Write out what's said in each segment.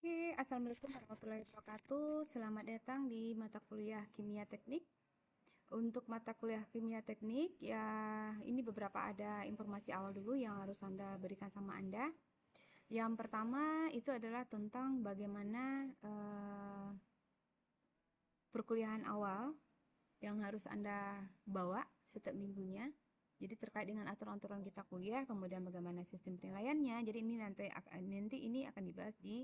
Oke, Assalamualaikum warahmatullahi wabarakatuh. Selamat datang di mata kuliah Kimia Teknik. Untuk mata kuliah Kimia Teknik, ya ini beberapa ada informasi awal dulu yang harus Anda berikan sama Anda. Yang pertama itu adalah tentang bagaimana perkuliahan awal yang harus Anda bawa setiap minggunya. Jadi terkait dengan aturan-aturan kita kuliah, kemudian bagaimana sistem penilaiannya. Jadi ini nanti ini akan dibahas di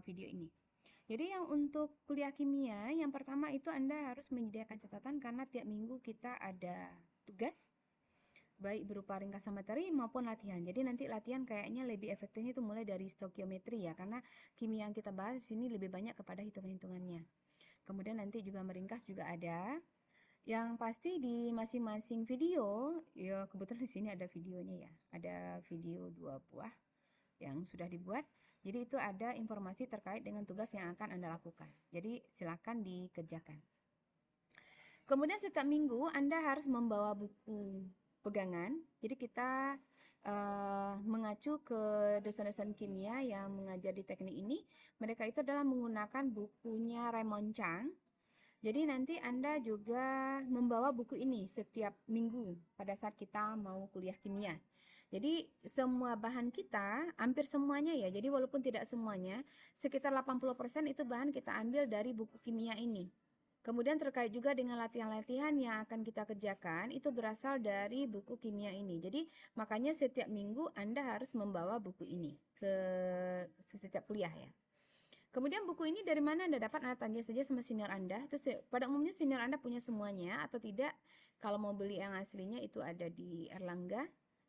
video ini. Jadi yang untuk kuliah kimia, yang pertama itu Anda harus menyediakan catatan karena tiap minggu kita ada tugas, baik berupa ringkasan materi maupun latihan. Jadi nanti latihan kayaknya lebih efektifnya itu mulai dari stokiometri ya, karena kimia yang kita bahas di sini lebih banyak kepada hitung-hitungannya. Kemudian nanti juga meringkas juga ada. Yang pasti di masing-masing video, ya kebetulan di sini ada videonya ya. Ada video 2 buah yang sudah dibuat. Jadi itu ada informasi terkait dengan tugas yang akan Anda lakukan. Jadi silakan dikerjakan. Kemudian setiap minggu Anda harus membawa buku pegangan. Jadi kita mengacu ke dosen-dosen kimia yang mengajar di teknik ini. Mereka itu adalah menggunakan bukunya Raymond Chang. Jadi nanti Anda juga membawa buku ini setiap minggu pada saat kita mau kuliah kimia. Jadi semua bahan kita, hampir semuanya ya, jadi walaupun tidak semuanya, sekitar 80% itu bahan kita ambil dari buku kimia ini. Kemudian terkait juga dengan latihan-latihan yang akan kita kerjakan, itu berasal dari buku kimia ini. Jadi makanya setiap minggu Anda harus membawa buku ini ke setiap kuliah ya. Kemudian buku ini dari mana Anda dapat? Anda tanya saja sama senior Anda. Terus pada umumnya senior Anda punya semuanya atau tidak? Kalau mau beli yang aslinya itu ada di Erlangga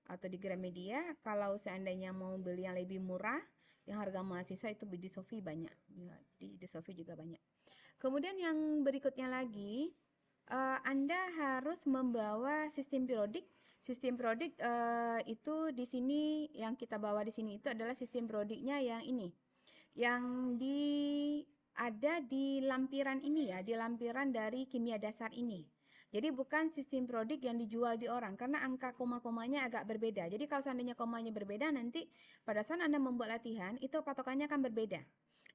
atau di Gramedia. Kalau seandainya mau beli yang lebih murah, yang harga mahasiswa itu di Sofi banyak. Ya, di Sofi juga banyak. Kemudian yang berikutnya lagi, Anda harus membawa sistem periodik. Sistem periodik itu di sini yang kita bawa di sini itu adalah sistem periodiknya yang ini yang ada di lampiran ini ya, di lampiran dari kimia dasar ini. Jadi bukan sistem periodik yang dijual di orang karena angka koma-komanya agak berbeda. Jadi kalau seandainya komanya berbeda nanti pada saat Anda membuat latihan itu patokannya akan berbeda.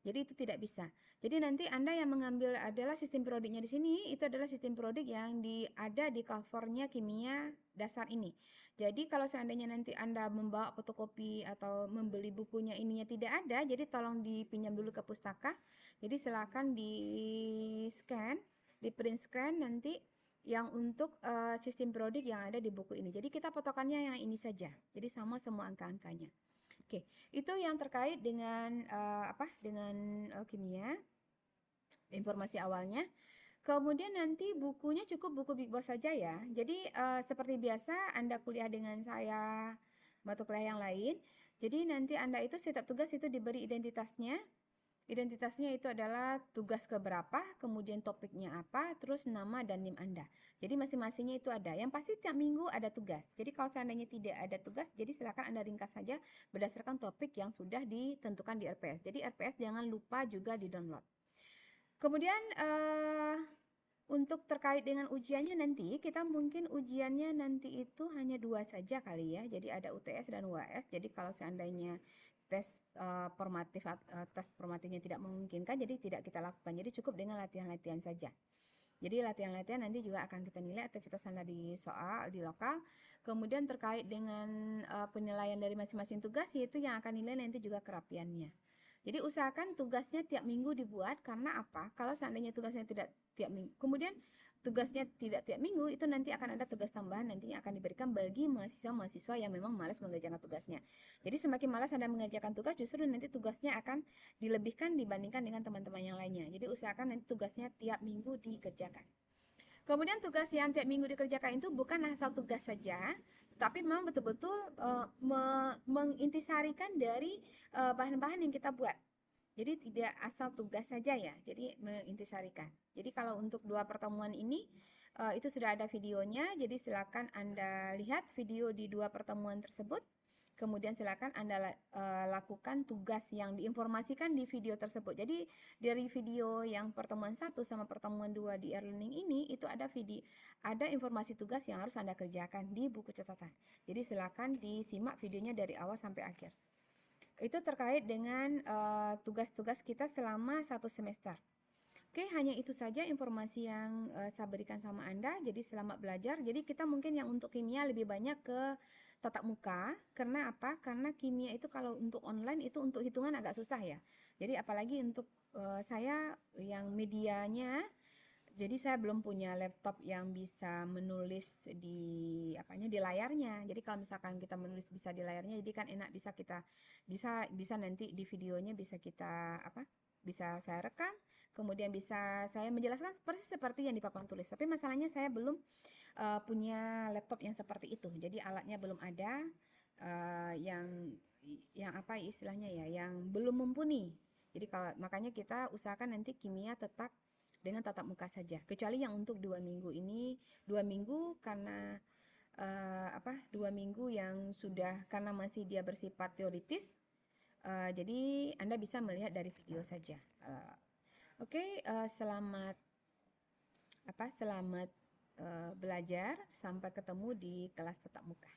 Jadi itu tidak bisa. Jadi nanti Anda yang mengambil adalah sistem periodiknya di sini itu adalah sistem periodik yang ada di covernya kimia dasar ini. Jadi kalau seandainya nanti Anda membawa fotokopi atau membeli bukunya ininya tidak ada, jadi tolong dipinjam dulu ke pustaka. Jadi silakan di scan, di print scan nanti yang untuk sistem periodik yang ada di buku ini. Jadi kita patokannya yang ini saja. Jadi sama semua angka-angkanya. Oke, itu yang terkait dengan kimia, informasi awalnya. Kemudian nanti bukunya cukup buku Big Boss saja ya. Jadi seperti biasa Anda kuliah dengan saya mata kuliah yang lain. Jadi nanti Anda itu setiap tugas itu diberi identitasnya. Identitasnya itu adalah tugas keberapa, kemudian topiknya apa, terus nama dan NIM Anda. Jadi masing-masingnya itu ada. Yang pasti tiap minggu ada tugas. Jadi kalau seandainya tidak ada tugas, jadi silakan Anda ringkas saja berdasarkan topik yang sudah ditentukan di RPS. Jadi RPS jangan lupa juga di-download. Kemudian untuk terkait dengan ujiannya nanti, kita mungkin ujiannya nanti itu hanya 2 saja kali ya. Jadi ada UTS dan UAS. Jadi kalau seandainya tes tes formatifnya tidak memungkinkan, jadi tidak kita lakukan. Jadi cukup dengan latihan-latihan saja. Jadi latihan-latihan nanti juga akan kita nilai aktivitas Anda di soal, di lokal. Kemudian terkait dengan penilaian dari masing-masing tugas, yaitu yang akan nilai nanti juga kerapiannya. Jadi usahakan tugasnya tiap minggu dibuat karena apa? Kalau seandainya tugasnya tidak tiap minggu, kemudian tugasnya tidak tiap minggu, itu nanti akan ada tugas tambahan nantinya akan diberikan bagi mahasiswa-mahasiswa yang memang malas mengerjakan tugasnya. Jadi semakin malas Anda mengerjakan tugas, justru nanti tugasnya akan dilebihkan dibandingkan dengan teman-teman yang lainnya. Jadi usahakan nanti tugasnya tiap minggu dikerjakan. Kemudian tugas yang tiap minggu dikerjakan itu bukan asal tugas saja, tapi memang betul-betul mengintisarikan dari bahan-bahan yang kita buat. Jadi tidak asal tugas saja ya, jadi mengintisarikan. Jadi kalau untuk 2 pertemuan ini itu sudah ada videonya, jadi silakan Anda lihat video di 2 pertemuan tersebut. Kemudian silakan Anda lakukan tugas yang diinformasikan di video tersebut. Jadi dari video yang pertemuan 1 sama pertemuan 2 di e-learning ini itu ada informasi tugas yang harus Anda kerjakan di buku catatan. Jadi silakan disimak videonya dari awal sampai akhir. Itu terkait dengan tugas-tugas kita selama 1 semester. Oke, hanya itu saja informasi yang saya berikan sama Anda. Jadi selamat belajar. Jadi kita mungkin yang untuk kimia lebih banyak ke tatap muka. Karena apa? Karena kimia itu kalau untuk online itu untuk hitungan agak susah ya. Jadi apalagi untuk saya yang medianya, jadi saya belum punya laptop yang bisa menulis di apanya di layarnya. Jadi kalau misalkan kita menulis bisa di layarnya, jadi kan enak, bisa kita bisa nanti di videonya bisa kita apa? Bisa saya rekam, kemudian bisa saya menjelaskan seperti yang di papan tulis. Tapi masalahnya saya belum punya laptop yang seperti itu. Jadi alatnya belum ada, yang apa istilahnya ya, yang belum mumpuni. Jadi kalau makanya kita usahakan nanti kimia tetap dengan tatap muka saja. Kecuali yang untuk 2 minggu ini, 2 minggu karena 2 minggu yang sudah karena masih dia bersifat teoritis, jadi Anda bisa melihat dari video saja. Oke, selamat selamat belajar. Sampai ketemu di kelas tatap muka.